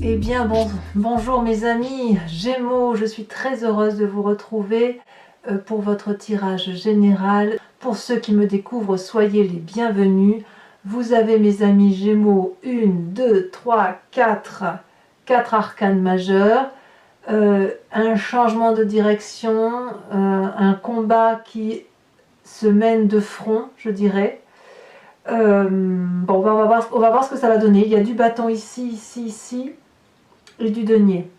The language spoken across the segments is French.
Eh bien, bonjour mes amis Gémeaux, je suis très heureuse de vous retrouver pour votre tirage général. Pour ceux qui me découvrent, soyez les bienvenus. Vous avez mes amis Gémeaux, 1, 2, 3, 4 arcanes majeurs, un changement de direction, un combat qui se mène de front, je dirais. Bon, ben, on va voir ce que ça va donner. Il y a du bâton ici, ici, ici, et du denier.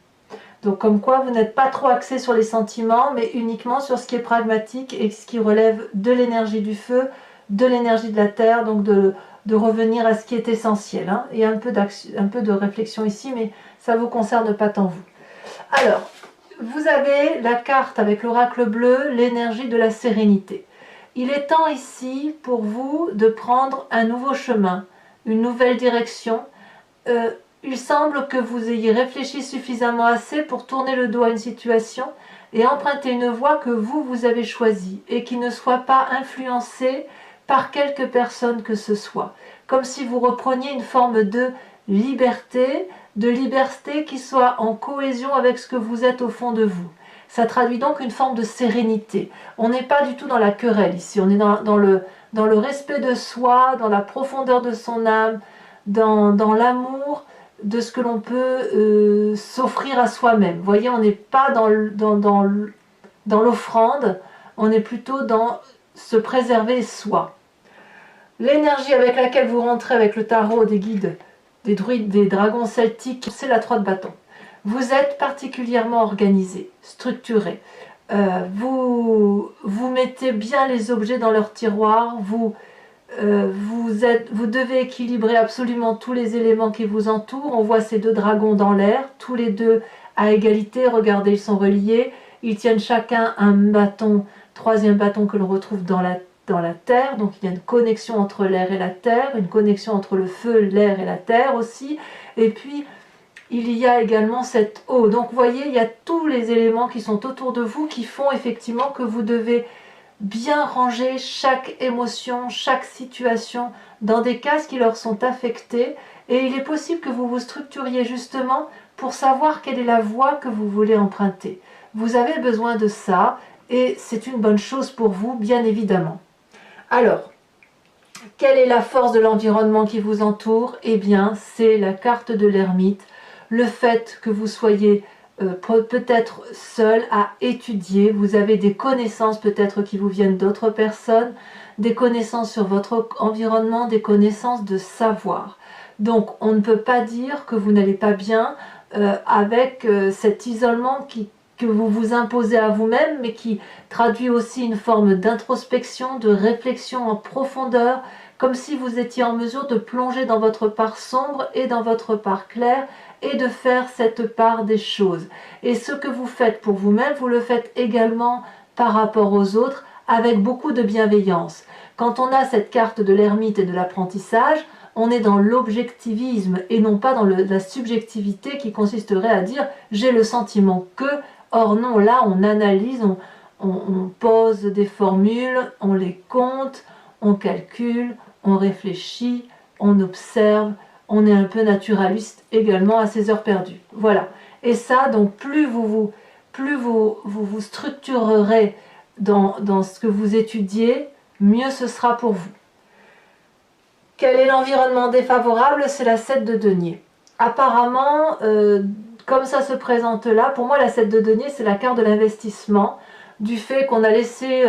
Donc comme quoi vous n'êtes pas trop axé sur les sentiments, mais uniquement sur ce qui est pragmatique et ce qui relève de l'énergie du feu, de l'énergie de la terre, donc de revenir à ce qui est essentiel. Hein. Il y a un peu de réflexion ici, mais ça ne vous concerne pas tant vous. Alors, vous avez la carte avec l'oracle bleu, l'énergie de la sérénité. Il est temps ici pour vous de prendre un nouveau chemin, une nouvelle direction. Il semble que vous ayez réfléchi suffisamment assez pour tourner le dos à une situation et emprunter une voie que vous avez choisie et qui ne soit pas influencée par quelque personne que ce soit. Comme si vous repreniez une forme de liberté qui soit en cohésion avec ce que vous êtes au fond de vous. Ça traduit donc une forme de sérénité. On n'est pas du tout dans la querelle ici, on est dans le respect de soi, dans la profondeur de son âme, dans l'amour de ce que l'on peut s'offrir à soi-même. Vous voyez, on n'est pas dans l'offrande, on est plutôt dans se préserver soi. L'énergie avec laquelle vous rentrez avec le tarot des guides, des druides, des dragons celtiques, c'est la 3 de bâton. Vous êtes particulièrement organisé, structuré. Vous mettez bien les objets dans leur tiroir, vous devez équilibrer absolument tous les éléments qui vous entourent. On voit ces deux dragons dans l'air, tous les deux à égalité. Regardez, ils sont reliés. Ils tiennent chacun un bâton, troisième bâton que l'on retrouve dans la terre. Donc il y a une connexion entre l'air et la terre, une connexion entre le feu, l'air et la terre aussi. Et puis il y a également cette eau. Donc vous voyez, il y a tous les éléments qui sont autour de vous qui font effectivement que vous devez bien ranger chaque émotion, chaque situation dans des cases qui leur sont affectées, et il est possible que vous vous structuriez justement pour savoir quelle est la voie que vous voulez emprunter. Vous avez besoin de ça et c'est une bonne chose pour vous, bien évidemment. Alors, quelle est la force de l'environnement qui vous entoure? Eh bien, c'est la carte de l'ermite, le fait que vous soyez peut-être seul à étudier, vous avez des connaissances peut-être qui vous viennent d'autres personnes, des connaissances sur votre environnement, des connaissances de savoir. Donc on ne peut pas dire que vous n'allez pas bien avec cet isolement que vous vous imposez à vous-même, mais qui traduit aussi une forme d'introspection, de réflexion en profondeur, comme si vous étiez en mesure de plonger dans votre part sombre et dans votre part claire, et de faire cette part des choses. Et ce que vous faites pour vous-même, vous le faites également par rapport aux autres, avec beaucoup de bienveillance. Quand on a cette carte de l'ermite et de l'apprentissage, on est dans l'objectivisme et non pas dans la subjectivité qui consisterait à dire « j'ai le sentiment que ». Or non, là on analyse, on pose des formules, on les compte, on calcule, on réfléchit, on observe, on est un peu naturaliste également à ses heures perdues. Voilà. Et ça, donc plus vous structurerez dans ce que vous étudiez, mieux ce sera pour vous. Quel est l'environnement défavorable? C'est la 7 de denier. Apparemment, comme ça se présente là, pour moi la 7 de denier c'est la carte de l'investissement, du fait qu'on a laissé,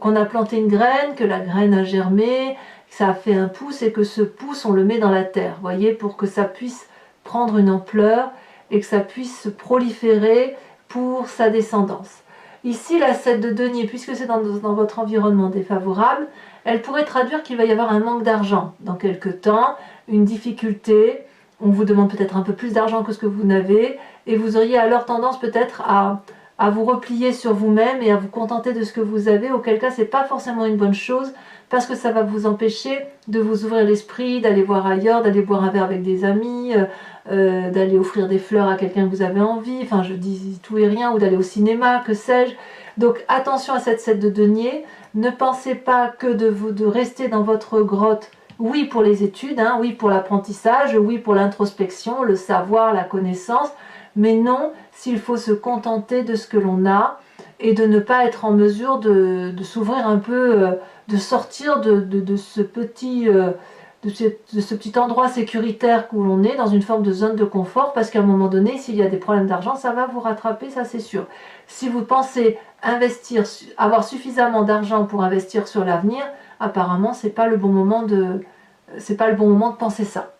qu'on a planté une graine, que la graine a germé, ça a fait un pouce et que ce pouce on le met dans la terre, voyez, pour que ça puisse prendre une ampleur et que ça puisse se proliférer pour sa descendance. Ici la 7 de denier, puisque c'est dans votre environnement défavorable, elle pourrait traduire qu'il va y avoir un manque d'argent dans quelques temps, une difficulté, on vous demande peut-être un peu plus d'argent que ce que vous n'avez, et vous auriez alors tendance peut-être à vous replier sur vous-même et à vous contenter de ce que vous avez, auquel cas c'est pas forcément une bonne chose, parce que ça va vous empêcher de vous ouvrir l'esprit, d'aller voir ailleurs, d'aller boire un verre avec des amis, d'aller offrir des fleurs à quelqu'un que vous avez envie, enfin je dis tout et rien, ou d'aller au cinéma, que sais-je. Donc attention à cette 7 de denier, ne pensez pas que de rester dans votre grotte Oui pour les études, hein, oui pour l'apprentissage, oui pour l'introspection, le savoir, la connaissance, mais non s'il faut se contenter de ce que l'on a et de ne pas être en mesure de s'ouvrir un peu, de sortir de ce petit... de ce petit endroit sécuritaire où l'on est, dans une forme de zone de confort, parce qu'à un moment donné, s'il y a des problèmes d'argent, ça va vous rattraper, ça c'est sûr. Si vous pensez investir, avoir suffisamment d'argent pour investir sur l'avenir, apparemment, c'est pas le bon moment de penser ça.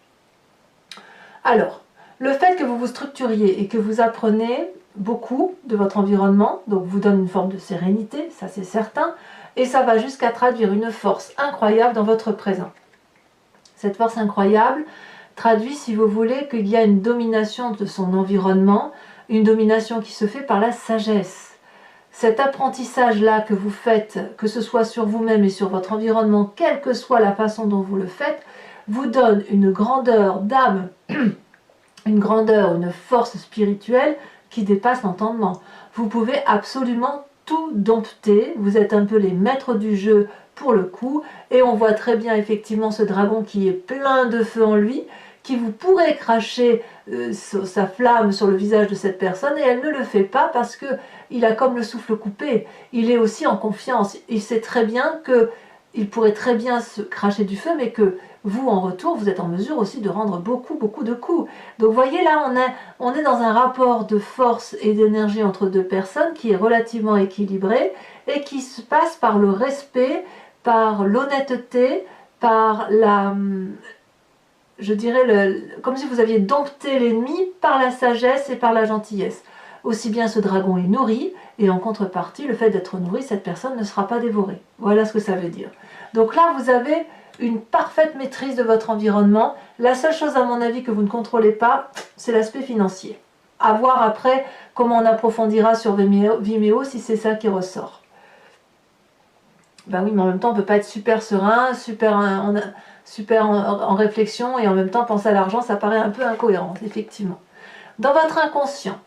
Alors, le fait que vous vous structuriez et que vous apprenez beaucoup de votre environnement, donc vous donne une forme de sérénité, ça c'est certain, et ça va jusqu'à traduire une force incroyable dans votre présent. Cette force incroyable traduit, si vous voulez, qu'il y a une domination de son environnement, une domination qui se fait par la sagesse. Cet apprentissage-là que vous faites, que ce soit sur vous-même et sur votre environnement, quelle que soit la façon dont vous le faites, vous donne une grandeur d'âme, une grandeur, une force spirituelle qui dépasse l'entendement. Vous pouvez absolument tout dompter, vous êtes un peu les maîtres du jeu pour le coup, et on voit très bien effectivement ce dragon qui est plein de feu en lui, qui vous pourrait cracher sa flamme sur le visage de cette personne, et elle ne le fait pas parce que il a comme le souffle coupé, il est aussi en confiance, il sait très bien que il pourrait très bien se cracher du feu, mais que vous, en retour, vous êtes en mesure aussi de rendre beaucoup de coups. Donc vous voyez là, on est dans un rapport de force et d'énergie entre deux personnes qui est relativement équilibré et qui se passe par le respect, par l'honnêteté, par la... je dirais, comme si vous aviez dompté l'ennemi par la sagesse et par la gentillesse. Aussi bien ce dragon est nourri, et en contrepartie, le fait d'être nourri, cette personne ne sera pas dévorée. Voilà ce que ça veut dire. Donc là, vous avez une parfaite maîtrise de votre environnement. La seule chose, à mon avis, que vous ne contrôlez pas, c'est l'aspect financier. À voir après comment on approfondira sur Vimeo si c'est ça qui ressort. Ben oui, mais en même temps, on ne peut pas être super serein, super en réflexion, et en même temps penser à l'argent, ça paraît un peu incohérent, effectivement. Dans votre inconscient,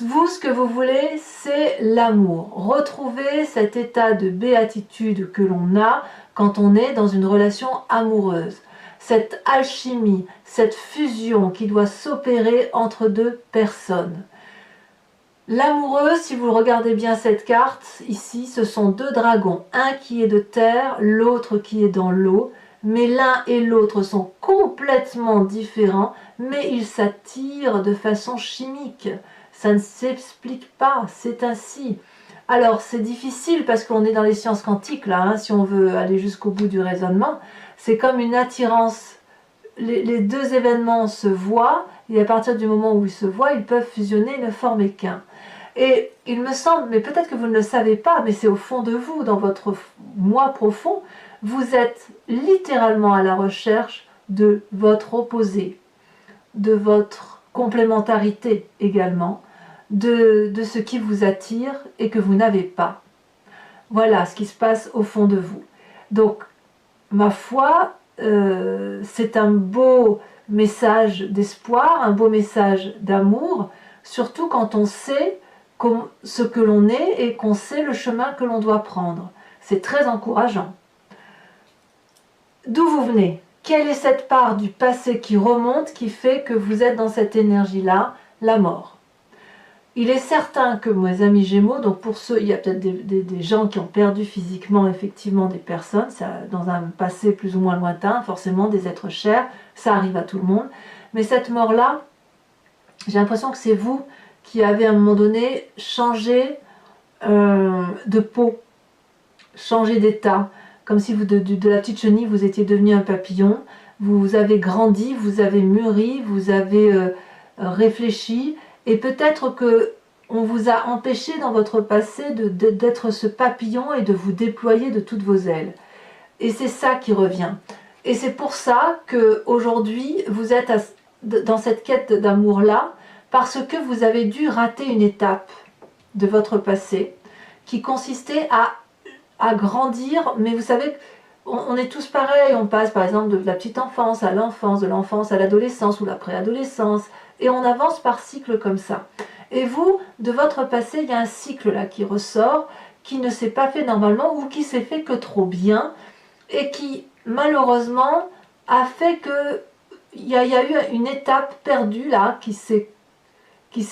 vous, ce que vous voulez, c'est l'amour. Retrouver cet état de béatitude que l'on a quand on est dans une relation amoureuse. Cette alchimie, cette fusion qui doit s'opérer entre deux personnes. L'amoureux, si vous regardez bien cette carte, ici, ce sont deux dragons. Un qui est de terre, l'autre qui est dans l'eau. Mais l'un et l'autre sont complètement différents, mais ils s'attirent de façon chimique. Ça ne s'explique pas, c'est ainsi. Alors c'est difficile parce qu'on est dans les sciences quantiques là, hein, si on veut aller jusqu'au bout du raisonnement. C'est comme une attirance. Les deux événements se voient et à partir du moment où ils se voient, ils peuvent fusionner et ne former qu'un. Et il me semble, mais peut-être que vous ne le savez pas, mais c'est au fond de vous, dans votre moi profond, vous êtes littéralement à la recherche de votre opposé, de votre complémentarité également, de ce qui vous attire et que vous n'avez pas. Voilà ce qui se passe au fond de vous. Donc, ma foi, c'est un beau message d'espoir, un beau message d'amour, surtout quand on sait ce que l'on est et qu'on sait le chemin que l'on doit prendre. C'est très encourageant. D'où vous venez? Quelle est cette part du passé qui remonte, qui fait que vous êtes dans cette énergie-là? La mort. Il est certain que mes amis Gémeaux, donc pour ceux, il y a peut-être des gens qui ont perdu physiquement effectivement des personnes, ça, dans un passé plus ou moins lointain, forcément des êtres chers, ça arrive à tout le monde. Mais cette mort-là, j'ai l'impression que c'est vous qui avez à un moment donné changé de peau, changé d'état, comme si vous, de la petite chenille, vous étiez devenu un papillon, vous avez grandi, vous avez mûri, vous avez réfléchi, et peut-être que on vous a empêché dans votre passé d'être ce papillon et de vous déployer de toutes vos ailes. Et c'est ça qui revient. Et c'est pour ça qu'aujourd'hui, vous êtes dans cette quête d'amour-là, parce que vous avez dû rater une étape de votre passé qui consistait à grandir, mais vous savez, on est tous pareils, on passe par exemple de la petite enfance à l'enfance, de l'enfance à l'adolescence ou la préadolescence, et on avance par cycle comme ça. Et vous, de votre passé, il y a un cycle là qui ressort, qui ne s'est pas fait normalement ou qui s'est fait que trop bien, et qui malheureusement, a fait que il y a eu une étape perdue là qui s'est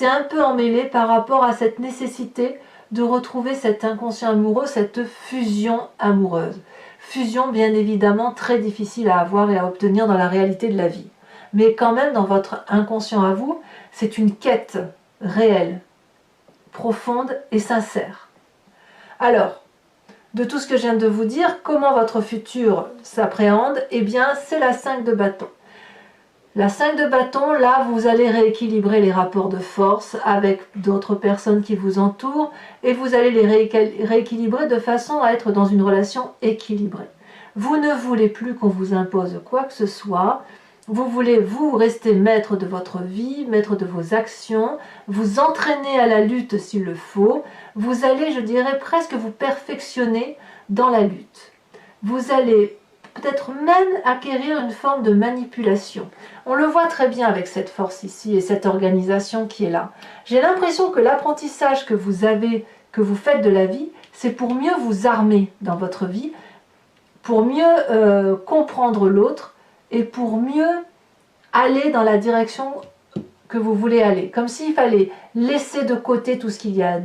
un peu emmêlée par rapport à cette nécessité de retrouver cet inconscient amoureux, cette fusion amoureuse. Fusion bien évidemment très difficile à avoir et à obtenir dans la réalité de la vie. Mais quand même dans votre inconscient à vous, c'est une quête réelle, profonde et sincère. Alors, de tout ce que je viens de vous dire, comment votre futur s'appréhende? Eh bien, c'est la 5 de bâton. La 5 de bâton, là, vous allez rééquilibrer les rapports de force avec d'autres personnes qui vous entourent et vous allez les rééquilibrer de façon à être dans une relation équilibrée. Vous ne voulez plus qu'on vous impose quoi que ce soit. Vous voulez, vous, rester maître de votre vie, maître de vos actions, vous entraîner à la lutte s'il le faut. Vous allez, je dirais, presque vous perfectionner dans la lutte. Vous allez peut-être même acquérir une forme de manipulation. On le voit très bien avec cette force ici et cette organisation qui est là. J'ai l'impression que l'apprentissage que vous avez, que vous faites de la vie, c'est pour mieux vous armer dans votre vie, pour mieux comprendre l'autre et pour mieux aller dans la direction que vous voulez aller. Comme s'il fallait laisser de côté tout ce qu'il y a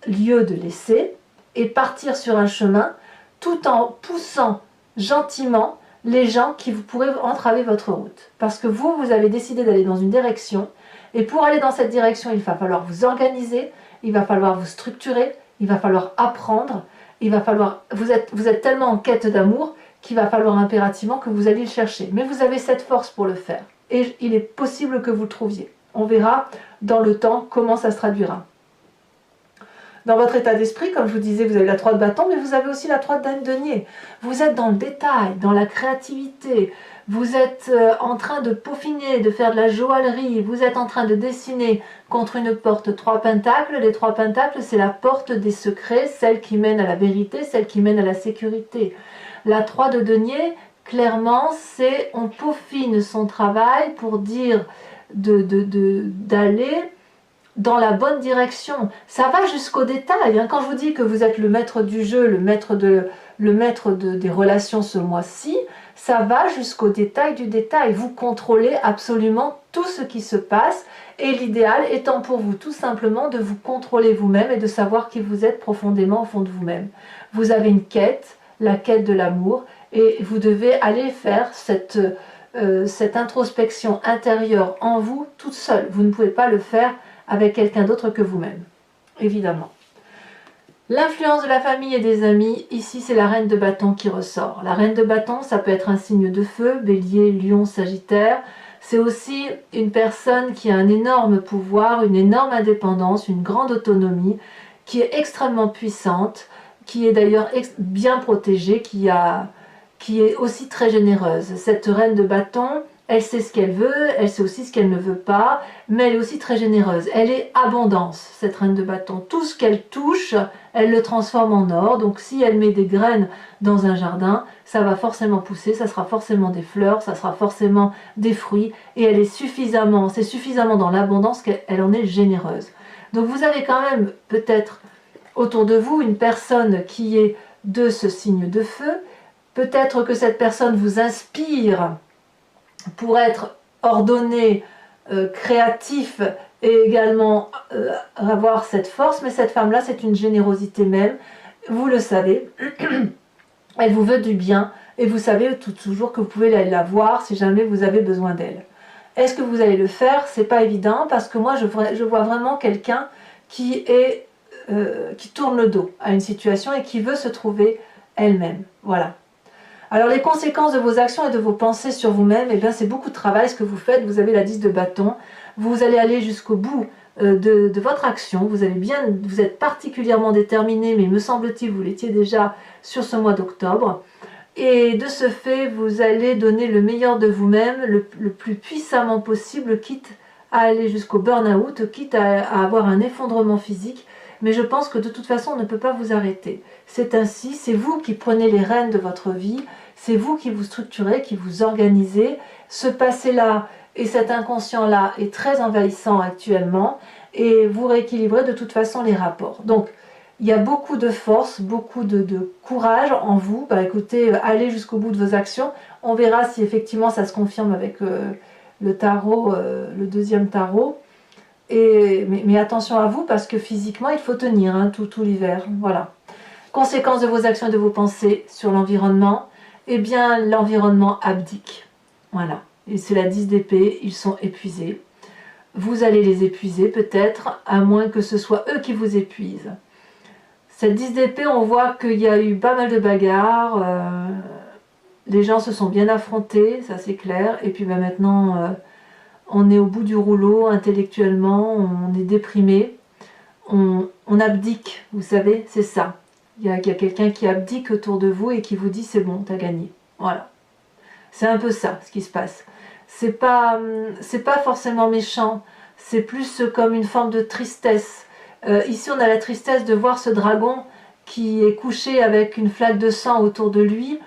lieu de laisser et partir sur un chemin tout en poussant gentiment les gens qui vous pourraient entraver votre route. Parce que vous, vous avez décidé d'aller dans une direction, et pour aller dans cette direction, il va falloir vous organiser, il va falloir vous structurer, il va falloir apprendre, il va falloir... Vous êtes tellement en quête d'amour qu'il va falloir impérativement que vous alliez le chercher. Mais vous avez cette force pour le faire. Et il est possible que vous le trouviez. On verra dans le temps comment ça se traduira. Dans votre état d'esprit, comme je vous disais, vous avez la 3 de bâton, mais vous avez aussi la 3 de denier. Vous êtes dans le détail, dans la créativité. Vous êtes en train de peaufiner, de faire de la joaillerie. Vous êtes en train de dessiner contre une porte 3 pentacles. Les 3 pentacles, c'est la porte des secrets, celle qui mène à la vérité, celle qui mène à la sécurité. La 3 de denier, clairement, c'est on peaufine son travail pour dire d'aller dans la bonne direction. Ça va jusqu'au détail. Quand je vous dis que vous êtes le maître du jeu, le maître des relations ce mois-ci, ça va jusqu'au détail du détail. Vous contrôlez absolument tout ce qui se passe et l'idéal étant pour vous tout simplement de vous contrôler vous-même et de savoir qui vous êtes profondément au fond de vous-même. Vous avez une quête, la quête de l'amour, et vous devez aller faire cette introspection intérieure en vous toute seule. Vous ne pouvez pas le faire avec quelqu'un d'autre que vous-même, évidemment. L'influence de la famille et des amis, ici c'est la reine de bâton qui ressort. La reine de bâton, ça peut être un signe de feu, bélier, lion, sagittaire. C'est aussi une personne qui a un énorme pouvoir, une énorme indépendance, une grande autonomie, qui est extrêmement puissante, qui est d'ailleurs bien protégée, qui est aussi très généreuse. Cette reine de bâton, elle sait ce qu'elle veut, elle sait aussi ce qu'elle ne veut pas, mais elle est aussi très généreuse. Elle est abondance, cette reine de bâton. Tout ce qu'elle touche, elle le transforme en or. Donc si elle met des graines dans un jardin, ça va forcément pousser, ça sera forcément des fleurs, ça sera forcément des fruits. Et elle est c'est suffisamment dans l'abondance qu'elle en est généreuse. Donc vous avez quand même peut-être autour de vous une personne qui est de ce signe de feu. Peut-être que cette personne vous inspire pour être ordonné, créatif et également avoir cette force, mais cette femme-là, c'est une générosité même, vous le savez, elle vous veut du bien et vous savez toujours que vous pouvez la voir si jamais vous avez besoin d'elle. Est-ce que vous allez le faire? C'est pas évident parce que moi je vois vraiment quelqu'un qui tourne le dos à une situation et qui veut se trouver elle-même. Voilà. Alors les conséquences de vos actions et de vos pensées sur vous-même, eh bien c'est beaucoup de travail ce que vous faites. Vous avez la 10 de bâton, vous allez aller jusqu'au bout de votre action. Vous êtes particulièrement déterminé, mais me semble-t-il vous l'étiez déjà sur ce mois d'octobre. Et de ce fait, vous allez donner le meilleur de vous-même, le plus puissamment possible, quitte à aller jusqu'au burn-out, quitte à avoir un effondrement physique. Mais je pense que de toute façon, on ne peut pas vous arrêter. C'est ainsi, c'est vous qui prenez les rênes de votre vie, c'est vous qui vous structurez, qui vous organisez. Ce passé-là et cet inconscient-là est très envahissant actuellement et vous rééquilibrez de toute façon les rapports. Donc, il y a beaucoup de force, beaucoup de courage en vous. Bah, écoutez, allez jusqu'au bout de vos actions. On verra si effectivement ça se confirme avec le tarot, le deuxième tarot. Mais attention à vous parce que physiquement il faut tenir hein, tout l'hiver. Voilà. Conséquence de vos actions et de vos pensées sur l'environnement, eh bien l'environnement abdique. Voilà. Et c'est la 10 d'épée, ils sont épuisés. Vous allez les épuiser peut-être, à moins que ce soit eux qui vous épuisent. Cette 10 d'épée, on voit qu'il y a eu pas mal de bagarres, les gens se sont bien affrontés, ça c'est clair, et puis ben, maintenant on est au bout du rouleau intellectuellement, on est déprimé, on abdique, vous savez, c'est ça. Il y a quelqu'un qui abdique autour de vous et qui vous dit c'est bon, t'as gagné. Voilà. C'est un peu ça ce qui se passe. C'est pas forcément méchant, c'est plus comme une forme de tristesse. Ici on a la tristesse de voir ce dragon qui est couché avec une flaque de sang autour de lui.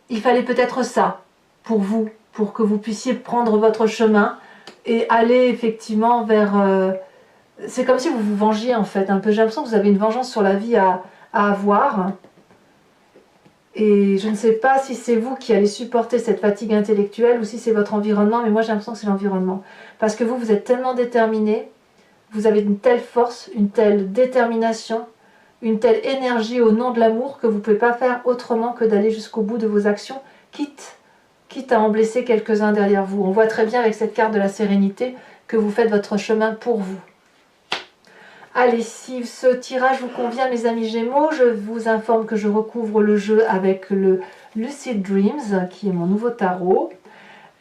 Il fallait peut-être ça pour vous, pour que vous puissiez prendre votre chemin et aller effectivement vers... c'est comme si vous vous vengiez en fait, un peu. J'ai l'impression que vous avez une vengeance sur la vie à avoir. Et je ne sais pas si c'est vous qui allez supporter cette fatigue intellectuelle ou si c'est votre environnement, mais moi j'ai l'impression que c'est l'environnement. Parce que vous êtes tellement déterminé, vous avez une telle force, une telle détermination, une telle énergie au nom de l'amour que vous ne pouvez pas faire autrement que d'aller jusqu'au bout de vos actions, quitte à en blesser quelques-uns derrière vous. On voit très bien avec cette carte de la sérénité que vous faites votre chemin pour vous. Allez, si ce tirage vous convient, mes amis Gémeaux, je vous informe que je recouvre le jeu avec le Lucid Dreams, qui est mon nouveau tarot.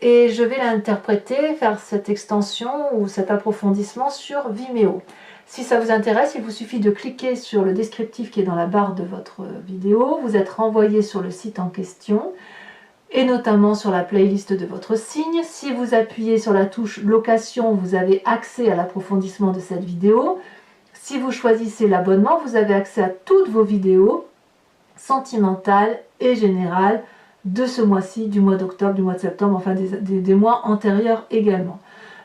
Et je vais l'interpréter, faire cette extension ou cet approfondissement sur Vimeo. Si ça vous intéresse, il vous suffit de cliquer sur le descriptif qui est dans la barre de votre vidéo. Vous êtes renvoyé sur le site en question et notamment sur la playlist de votre signe. Si vous appuyez sur la touche location, vous avez accès à l'approfondissement de cette vidéo. Si vous choisissez l'abonnement, vous avez accès à toutes vos vidéos sentimentales et générales de ce mois-ci, du mois d'octobre, du mois de septembre, enfin des mois antérieurs également.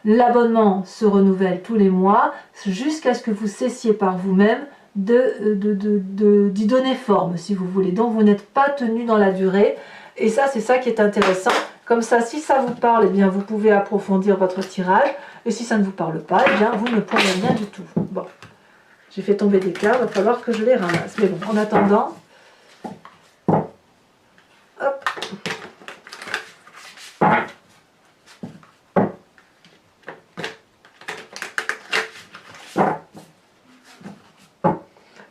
L'abonnement se renouvelle tous les mois jusqu'à ce que vous cessiez par vous-même d'y donner forme, si vous voulez. Donc vous n'êtes pas tenu dans la durée. Et ça, c'est ça qui est intéressant. Comme ça, si ça vous parle, eh bien, vous pouvez approfondir votre tirage. Et si ça ne vous parle pas, eh bien, vous ne pourrez rien du tout. Bon. J'ai fait tomber des cartes, il va falloir que je les ramasse. Mais bon, en attendant, hop.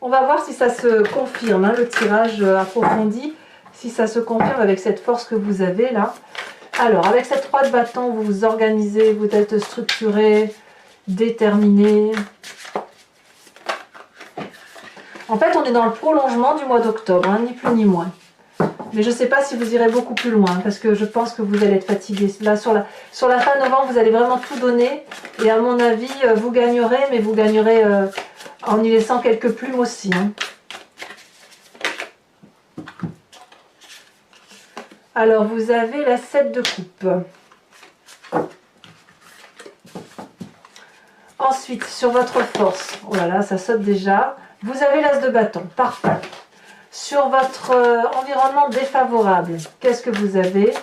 On va voir si ça se confirme, hein, le tirage approfondi, si ça se confirme avec cette force que vous avez là. Alors, avec cette 3 de bâton, vous vous organisez, vous êtes structuré, déterminé. En fait, on est dans le prolongement du mois d'octobre, hein, ni plus ni moins. Mais je ne sais pas si vous irez beaucoup plus loin, parce que je pense que vous allez être fatigué. Là, sur la fin novembre, vous allez vraiment tout donner. Et à mon avis, vous gagnerez, mais vous gagnerez en y laissant quelques plumes aussi. Hein. Alors, vous avez la 7 de coupe. Ensuite, sur votre force, oh là là, ça saute déjà. Vous avez l'as de bâton, parfait. Sur votre environnement défavorable, qu'est-ce que vous avez ?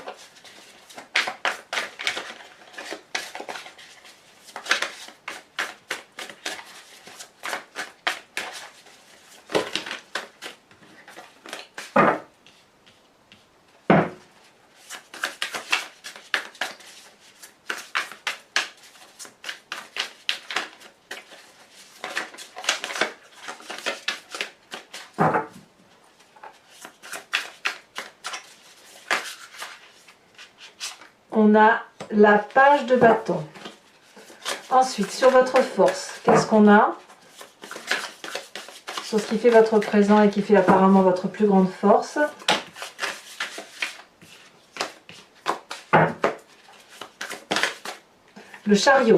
On a la page de bâton. Ensuite, sur votre force, qu'est-ce qu'on a? Sur ce qui fait votre présent et qui fait apparemment votre plus grande force. Le chariot.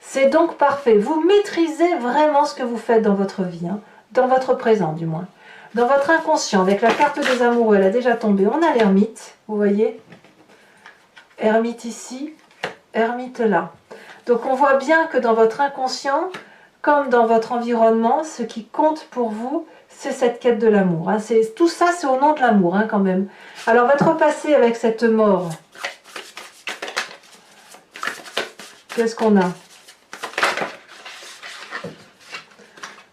C'est donc parfait. Vous maîtrisez vraiment ce que vous faites dans votre vie, hein, dans votre présent du moins. Dans votre inconscient, avec la carte des amoureux, elle a déjà tombé. On a l'ermite, vous voyez? Ermite ici, ermite là. Donc on voit bien que dans votre inconscient, comme dans votre environnement, ce qui compte pour vous, c'est cette quête de l'amour. Hein. Tout ça, c'est au nom de l'amour, hein, quand même. Alors, votre passé avec cette mort. Qu'est-ce qu'on a?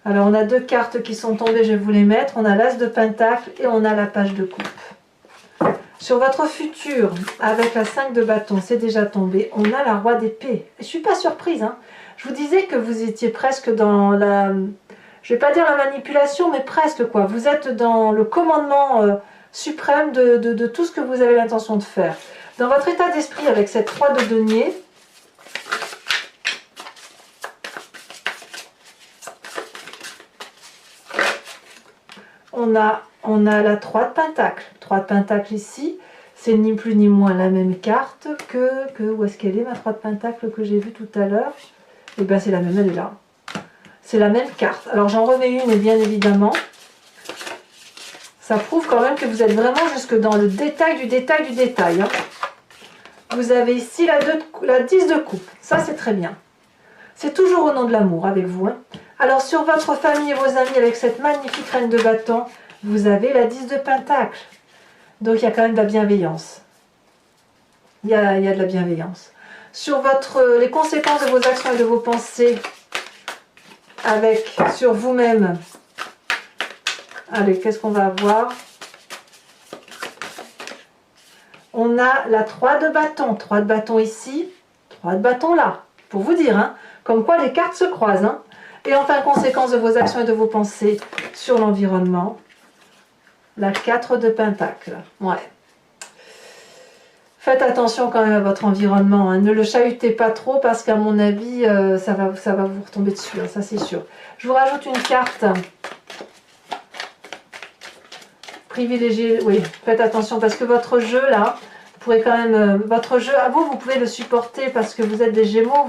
Alors, on a deux cartes qui sont tombées, je vais vous les mettre. On a l'As de Pentacle et on a la Page de Coupe. Sur votre futur, avec la 5 de bâton, c'est déjà tombé. On a la Roi d'épée. Je ne suis pas surprise. Hein. Je vous disais que vous étiez presque dans la... Je ne vais pas dire la manipulation, mais presque quoi. Vous êtes dans le commandement suprême de tout ce que vous avez l'intention de faire. Dans votre état d'esprit, avec cette 3 de denier, on a la 3 de Pentacle. 3 de Pentacle ici. C'est ni plus ni moins la même carte que où est-ce qu'elle est, ma 3 de Pentacle que j'ai vue tout à l'heure? Et bien c'est la même, elle est là. C'est la même carte. Alors j'en remets une, et bien évidemment, ça prouve quand même que vous êtes vraiment jusque dans le détail du détail du détail. Hein. Vous avez ici la 10 de coupe. Ça c'est très bien. C'est toujours au nom de l'amour avec vous. Hein. Alors sur votre famille et vos amis, avec cette magnifique reine de bâton, vous avez la 10 de Pentacle. Donc il y a quand même de la bienveillance. Il y a de la bienveillance. Sur les conséquences de vos actions et de vos pensées, sur vous-même. Allez, qu'est-ce qu'on va avoir? On a la 3 de bâton. 3 de bâton ici, 3 de bâton là. Pour vous dire, hein, comme quoi les cartes se croisent. Hein. Et enfin, conséquence de vos actions et de vos pensées sur l'environnement. La 4 de Pentacle. Ouais. Faites attention quand même à votre environnement. Hein. Ne le chahutez pas trop parce qu'à mon avis, ça va vous retomber dessus. Hein, ça, c'est sûr. Je vous rajoute une carte. Privilégiez. Oui, faites attention parce que votre jeu, là, vous pourrez quand même... votre jeu, à vous, vous pouvez le supporter parce que vous êtes des Gémeaux.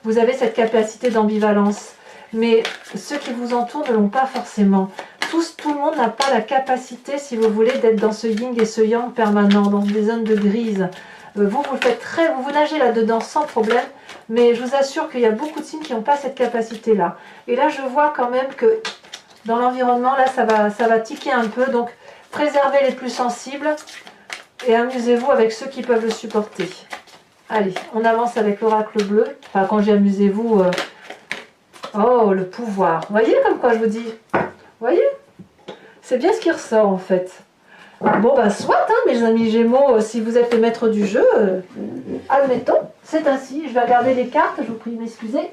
Vous avez cette capacité d'ambivalence. Mais ceux qui vous entourent ne l'ont pas forcément. Tout le monde n'a pas la capacité, si vous voulez, d'être dans ce yin et ce yang permanent, dans des zones de grise. Vous faites vous nagez là-dedans sans problème, mais je vous assure qu'il y a beaucoup de signes qui n'ont pas cette capacité-là. Et là, je vois quand même que dans l'environnement, là, ça va tiquer un peu, donc préservez les plus sensibles et amusez-vous avec ceux qui peuvent le supporter. Allez, on avance avec l'oracle bleu. Enfin, quand j'ai amusez-vous... Oh, le pouvoir. Vous voyez comme quoi je vous dis? Vous voyez? C'est bien ce qui ressort en fait. Bon bah soit, hein, mes amis Gémeaux, si vous êtes le maître du jeu, admettons, c'est ainsi. Je vais regarder les cartes, je vous prie de m'excuser.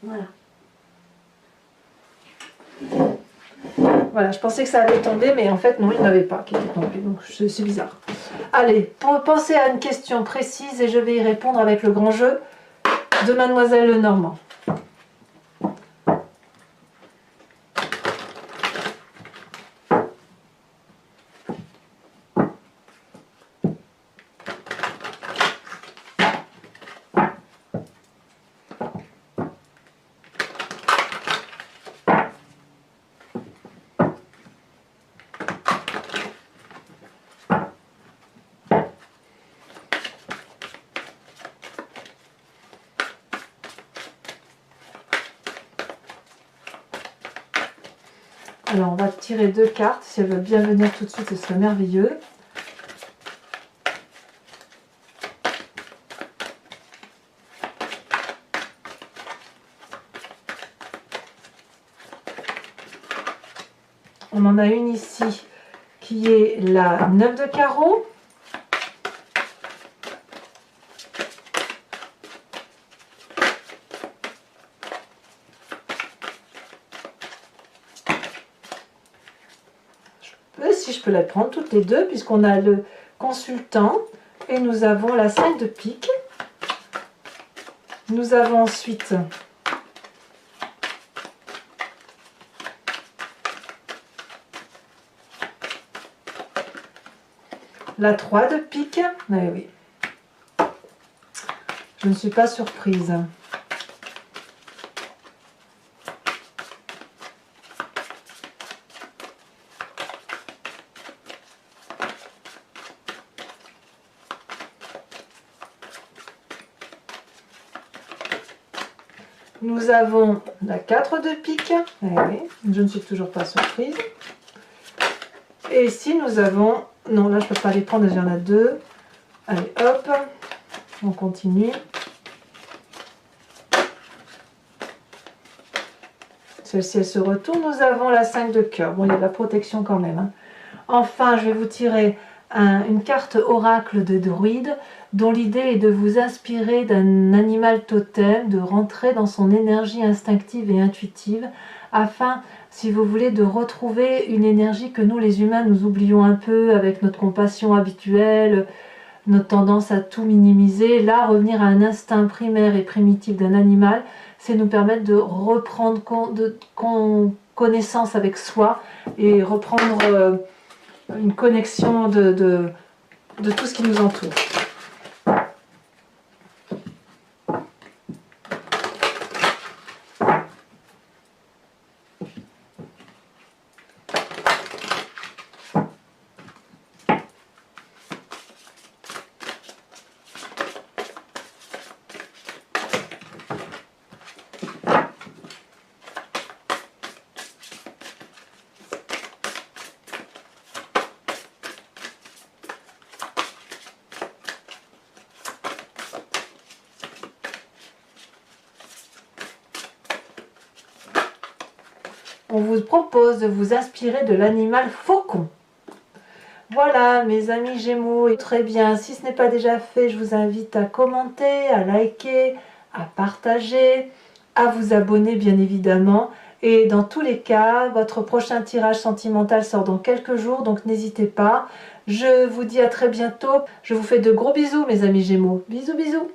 Voilà. Voilà, je pensais que ça allait tomber, mais en fait non, il n'y en avait pas qui était tombé, donc c'est bizarre. Allez, pensez à une question précise et je vais y répondre avec le grand jeu de Mademoiselle Lenormand. Alors, on va tirer deux cartes. Si elles veulent bien venir tout de suite, ce serait merveilleux. On en a une ici qui est la 9 de carreau. Si je peux la prendre toutes les deux, puisqu'on a le consultant et nous avons la 5 de pique. Nous avons ensuite la 3 de pique. Mais oui, je ne suis pas surprise. Nous avons la 4 de pique. Eh oui, je ne suis toujours pas surprise. Et ici, nous avons... Non, là, je ne peux pas les prendre, il y en a 2. Allez, hop, on continue. Celle-ci, elle se retourne. Nous avons la 5 de cœur. Bon, il y a de la protection quand même. Hein. Enfin, je vais vous tirer une carte oracle de druide dont l'idée est de vous inspirer d'un animal totem, de rentrer dans son énergie instinctive et intuitive afin, si vous voulez, de retrouver une énergie que nous les humains nous oublions un peu avec notre compassion habituelle, notre tendance à tout minimiser. Là, revenir à un instinct primaire et primitif d'un animal, c'est nous permettre de reprendre connaissance avec soi et reprendre une connexion de tout ce qui nous entoure. On vous propose de vous inspirer de l'animal faucon. Voilà mes amis Gémeaux, très bien, si ce n'est pas déjà fait, je vous invite à commenter, à liker, à partager, à vous abonner bien évidemment. Et dans tous les cas, votre prochain tirage sentimental sort dans quelques jours, donc n'hésitez pas. Je vous dis à très bientôt, je vous fais de gros bisous mes amis Gémeaux. Bisous bisous.